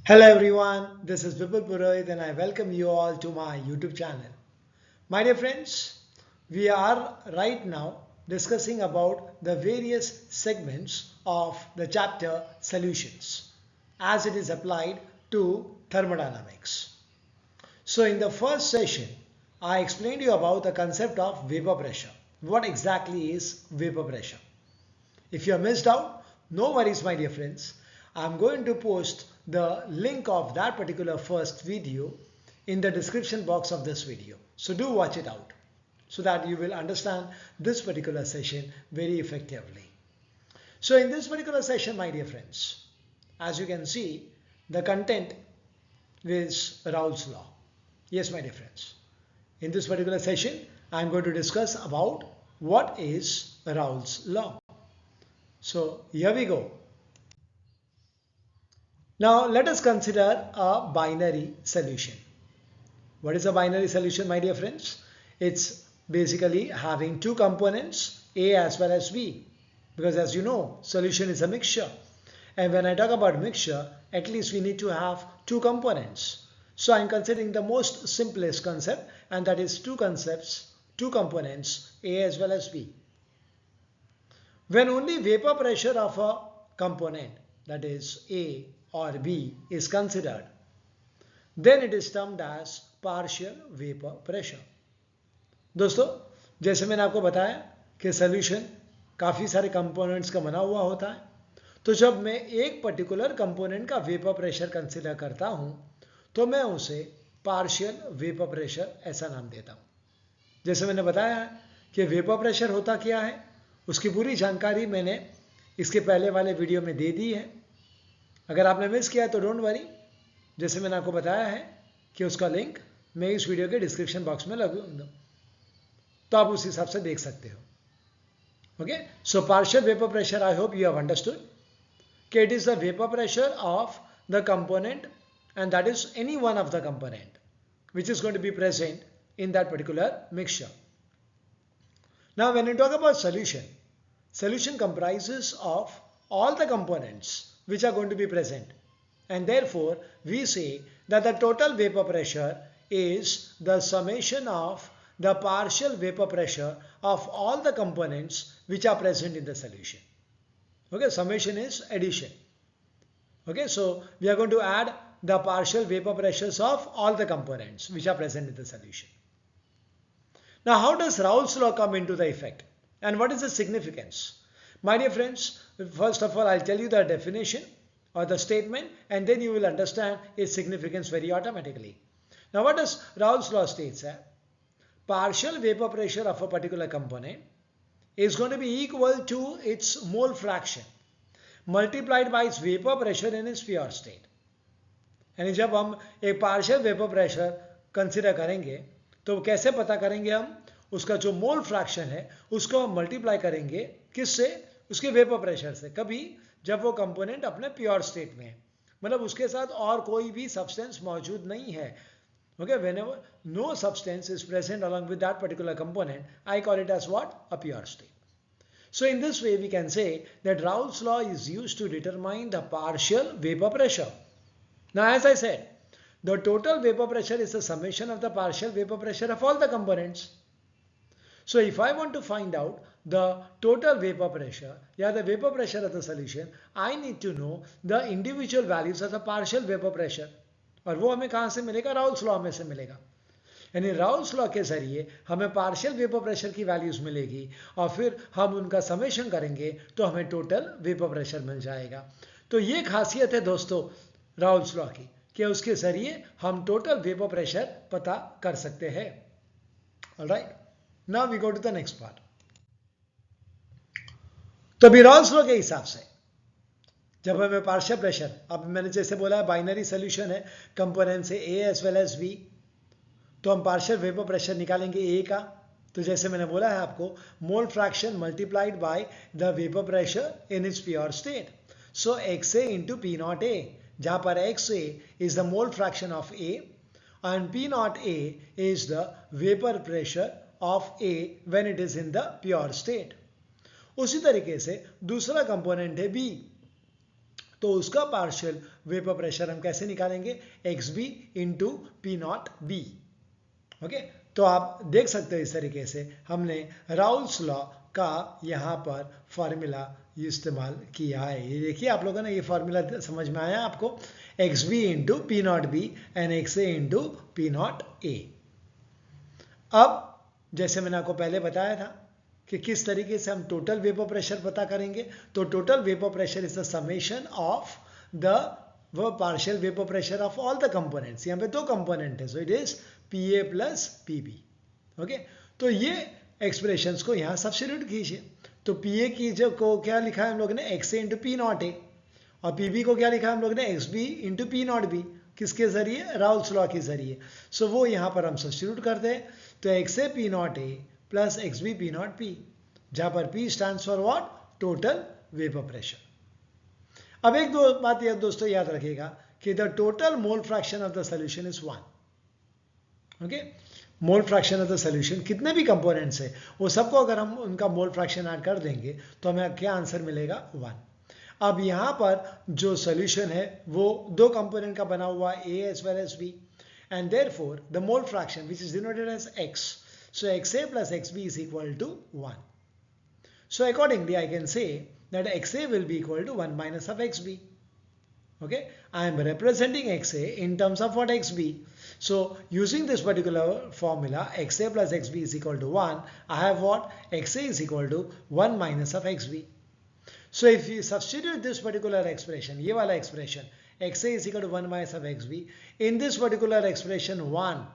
Hello everyone, this is Vipul Purohit and I welcome you all to my YouTube channel. My dear friends, we are right now discussing about the various segments of the chapter solutions as it is applied to thermodynamics. So in the first session, I explained you about the concept of vapor pressure. What exactly is vapor pressure? If you have missed out, no worries my dear friends. I'm going to post the link of that particular first video in the description box of this video. So do watch it out so that you will understand this particular session very effectively. So in this particular session, my dear friends, as you can see, the content is Raoults Law. Yes, my dear friends. In this particular session, I'm going to discuss about what is Raoults Law. So here we go. Now let us consider a binary solution. What is a binary solution, my dear friends? It's basically having two components, A as well as B. Because as you know, solution is a mixture. And when I talk about mixture, at least we need to have two components. So I'm considering the most simplest concept, and that is two components, A as well as B. When only vapor pressure of a component, that is A or B, is considered, then it is termed as partial vapor pressure. दोस्तों, जैसे मैंने आपको बताया कि solution काफ़ी सारे components का बना हुआ होता है, तो जब मैं एक पर्टिकुलर कंपोनेंट का वेपर प्रेशर कंसिडर करता हूं, तो मैं उसे पार्शियल वेपर प्रेशर ऐसा नाम देता हूं. जैसे मैंने बताया कि वेपर प्रेशर होता क्या है, उसकी पूरी जानकारी मैंने इसके पहले वाले वीडियो में दे दी है. अगर आपने मिस किया तो डोंट वरी, जैसे मैंने आपको बताया है कि उसका लिंक मैं इस वीडियो के डिस्क्रिप्शन बॉक्स में लगाऊंगा, तो आप उस हिसाब से देख सकते हो. Okay, so partial vapour pressure, I hope you have understood कि it is the vapour pressure of the component and that is any one of the component which is going to be present in that particular mixture. Now when we talk about solution comprises of all the components which are going to be present, and therefore we say that the total vapor pressure is the summation of the partial vapor pressure of all the components which are present in the solution. Okay, summation is addition. Okay, so we are going to add the partial vapor pressures of all the components which are present in the solution. Now how does Raoults law come into the effect, and what is the significance? My dear friends, first of all I'll tell you the definition or the statement, and then you will understand its significance very automatically. Now what does Raoults law states? Partial vapor pressure of a particular component is going to be equal to its mole fraction multiplied by its vapor pressure in its pure state. यानी जब हम एक partial vapour pressure consider करेंगे तो कैसे पता करेंगे? हम उसका जो मोल फ्रैक्शन है उसको हम मल्टीप्लाई करेंगे किससे? उसके वेपर प्रेशर से. कभी जब वो कंपोनेंट अपने प्योर स्टेट में है, मतलब उसके साथ और कोई भी सब्सटेंस मौजूद नहीं है. Okay, whenever no substance is present along with that particular component, I call it as what? A pure state. So in this way we can say that Raoults law is used to determine the partial vapor pressure. Now as I said, the total vapor pressure is the summation of the partial vapor pressure of all the components. So if I want to find out the total vapor pressure, the vapor pressure of the solution, I need to know the individual values of the partial vapor pressure. और वो हमें कहाँ से मिलेगा? Raoults law में से मिलेगा. यानी राउल्स लॉ के जरिए हमें पार्शियल वेपर प्रेशर की वैल्यूज मिलेगी और फिर हम उनका समेशन करेंगे तो हमें टोटल वेपर प्रेशर मिल जाएगा. तो ये खासियत है दोस्तों राउल्स लॉ की कि उसके जरिए हम टोटल वेपर प्रेशर पता कर सकते हैं. Alright, now we go to the next part. तो भी राउल्स लॉ के हिसाब से जब हमें पार्शियल प्रेशर, अब मैंने जैसे बोला बाइनरी सोल्यूशन है, कंपोनेंट से ए एज वेल एज बी, तो हम पार्शियल वेपर प्रेशर निकालेंगे ए का. तो जैसे मैंने बोला है आपको, mole fraction multiplied by the vapour pressure in its pure state. So x A into P not a, जहां पर x A is the mole fraction of A and P not a is the vapour pressure of A when it is in the pure state. उसी तरीके से दूसरा component है B. तो उसका partial vapour pressure हम कैसे निकालेंगे, XB into P not be. Okay, तो आप देख सकते हो इस तरीके से हमने राउल्स लॉ का यहाँ पर फॉर्मूला इस्तेमाल किया है। ये देखिए आप लोगों ने ये फॉर्मूला समझ में आया आपको, XB into P not be and XA into P not a. अब जैसे मैंने आपको पहले बताया था कि किस तरीके से हम टोटल वेपर प्रेशर पता करेंगे, तो total vapour pressure is the summation of the partial vapour pressure of all the components. यहाँ पे दो कंपोनेंट है, so it is PA plus PB। Okay, तो ये एक्सप्रेशंस को यहाँ सब्स्टिट्यूट कीजिए। तो PA की जो को क्या लिखा है हम लोग ने, XA into P not a, और PB को क्या लिखा है हम लोग ने, XB into P not be. किसके जरिए, राउल्स लॉ के जरिए। सो वो यहाँ पर हम सब्स्टिट्यूट करते हैं, तो XA P not a plus XB P not P, जहाँ पर P stands for what, total vapour pressure. अब एक दो बात ये दोस्तों याद रखिएगा कि the total mole fraction of the solution is 1। Okay, mole fraction of the solution, कितने भी कंपोनेंट्स है वो सबको अगर हम उनका मोल फ्रैक्शन ऐड कर देंगे तो हमें क्या आंसर मिलेगा, 1। अब यहाँ पर जो सोल्यूशन है वो दो कंपोनेंट का बना हुआ है, A as well as B, and therefore the mole fraction which is denoted as X, so XA plus XB is equal to 1. So accordingly I can say that XA will be equal to 1 minus of XB. Okay, I am representing XA in terms of what, XB. So using this particular formula, XA plus XB is equal to 1, I have what, XA is equal to 1 minus of XB. So if you substitute this particular expression, ये वाला expression, XA is equal to 1 minus of XB, in this particular expression 1,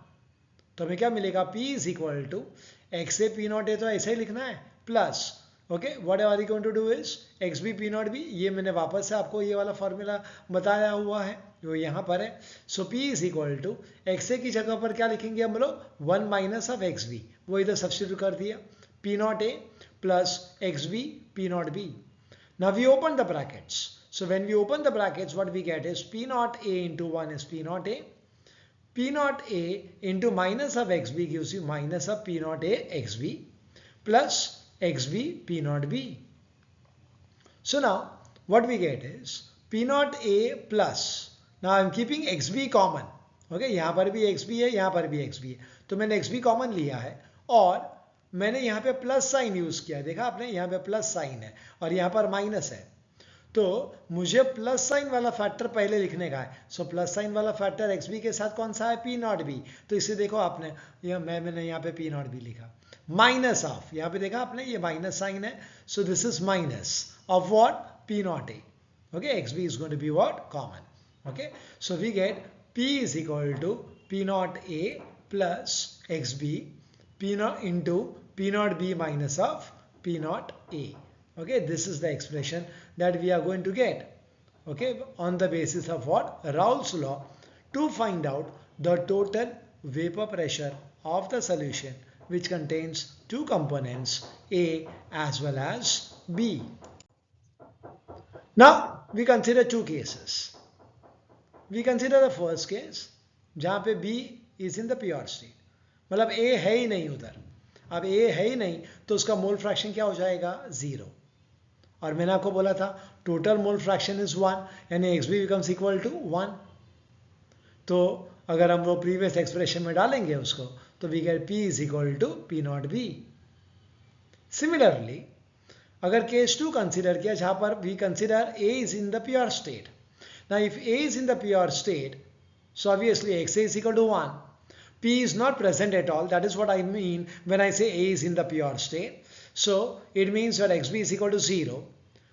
तो हमें क्या मिलेगा, P is equal to XA P naught A, तो ऐसे ही लिखना है, plus okay what are you going to do is XB P naught B, ये मैंने वापस से आपको ये वाला फॉर्मूला बताया हुआ है, वो यहाँ पर है। So P is equal to XA की जगह पर क्या लिखेंगे हम लोग, 1 माइनस ऑफ XB, वो इधर सब्स्टिट्यूट कर दिया, P naught A plus XB P naught B. Now we open the brackets. So when we open the brackets, what we get is P naught A into 1 is P naught A. P naught A into minus of XB gives you minus of P naught A XB plus XB P naught B. So now what we get is P naught A plus, now I am keeping XB common. Okay, यहाँ पर भी XB है, यहाँ पर भी XB है, तो मैंने XB कॉमन लिया है और मैंने यहाँ पे प्लस साइन यूज किया, देखा आपने, यहाँ पे प्लस साइन है और यहाँ पर माइनस है, तो मुझे प्लस साइन वाला फैक्टर पहले लिखने का है। सो प्लस साइन वाला फैक्टर XB के साथ कौन सा है, P नॉट B, तो इसे देखो आपने, मैंने यहाँ पे P नॉट B लिखा, माइनस ऑफ, यहाँ पे देखा आपने ये माइनस साइन है, so this is minus of what, P not A. Okay, XB is going to be what, common. Okay, so we get P is equal to P naught A plus XB P naught into P naught B minus of P naught A. Okay, this is the expression that we are going to get, okay, on the basis of what, Raoults law, to find out the total vapor pressure of the solution which contains two components, A as well as B. Now we consider two cases. We consider the first case जहाँ पे B is in the pure state, मतलब A है ही नहीं उधर, अब A है ही नहीं तो उसका मोल फ्रैक्शन क्या हो जाएगा, 0। और मैंने आपको बोला था टोटल मोल फ्रैक्शन इज 1, यानी XB बिकम्स इक्वल टू 1। तो अगर हम वो प्रीवियस एक्सप्रेशन में डालेंगे उसको, तो we get P is equal to P naught B। Similarly अगर केस 2 कंसिडर किया जहां पर we consider A is in the pure state, now if A is in the pure state, so obviously XA is equal to 1. P is not present at all. That is what I mean when I say A is in the pure state. So it means that XB is equal to 0.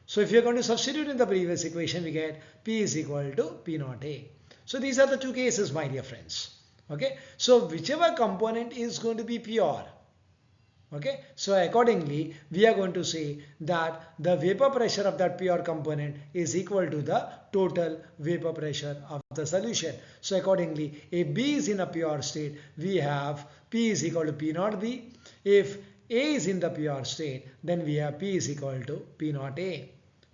So if you're going to substitute in the previous equation, we get P is equal to P naught A. So these are the two cases, my dear friends. Okay. So whichever component is going to be pure, okay, so accordingly we are going to say that the vapor pressure of that pure component is equal to the total vapor pressure of the solution. So accordingly, if B is in a pure state, we have P is equal to P naught B. If A is in the pure state, then we have P is equal to P naught A.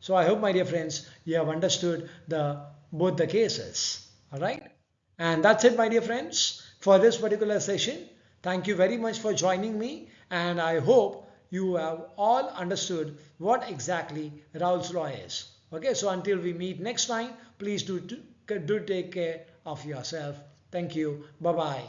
So I hope, my dear friends, you have understood both the cases. All right, and that's it, my dear friends, for this particular session. Thank you very much for joining me, and I hope you have all understood what exactly Raoults law is. Okay, so until we meet next time, please do take care of yourself. Thank you. Bye bye.